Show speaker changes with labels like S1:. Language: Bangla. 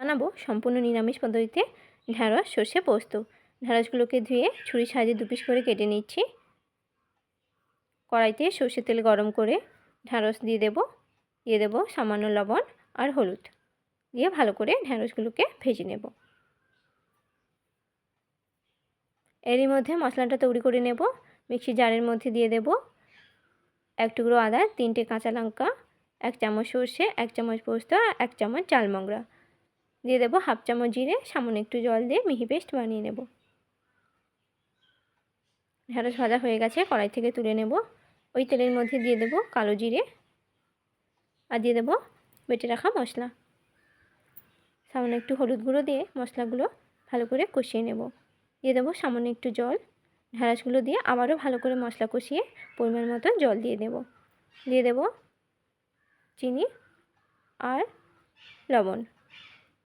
S1: বানাবো সম্পূর্ণ নিরামিষ পদ্ধতিতে ঢ্যাঁড়স সর্ষে পোস্ত। ঢ্যাঁড়সগুলোকে ধুয়ে ছুরির সাহায্যে 2 পিস করে কেটে নিচ্ছি। কড়াইতে সর্ষের তেল গরম করে ঢ্যাঁড়স দিয়ে দেব সামান্য লবণ আর হলুদ দিয়ে ভালো করে ঢ্যাঁড়সগুলোকে ভেজে নেব। এরই মধ্যে মশলাটা তৈরি করে নেব। মিক্সি জারের মধ্যে দিয়ে দেব 1 টুকরো আদা, 3টে কাঁচা লঙ্কা, 1 চামচ সর্ষে, 1 চামচ পোস্ত আর 1 চামচ চাল মগরা। দিয়ে দেব হাফ চামচ জিরে, সামান্য একটু জল দিয়ে মিহি পেস্ট বানিয়ে নেব। ঢ্যাঁড়স ভাজা হয়ে গেছে, কড়াই থেকে তুলে নেব। ওই তেলের মধ্যে দিয়ে দেব কালো জিরে আর দিয়ে দেব বেটে রাখা মশলা। সামান্য একটু হলুদ গুঁড়ো দিয়ে মশলাগুলো ভালো করে কষিয়ে নেব। দিয়ে দেব সামান্য একটু জল। ঢ্যাঁড়সগুলো দিয়ে আবারও ভালো করে মশলা কষিয়ে পরিমাণ মতো জল দিয়ে দেব। চিনি আর লবণ।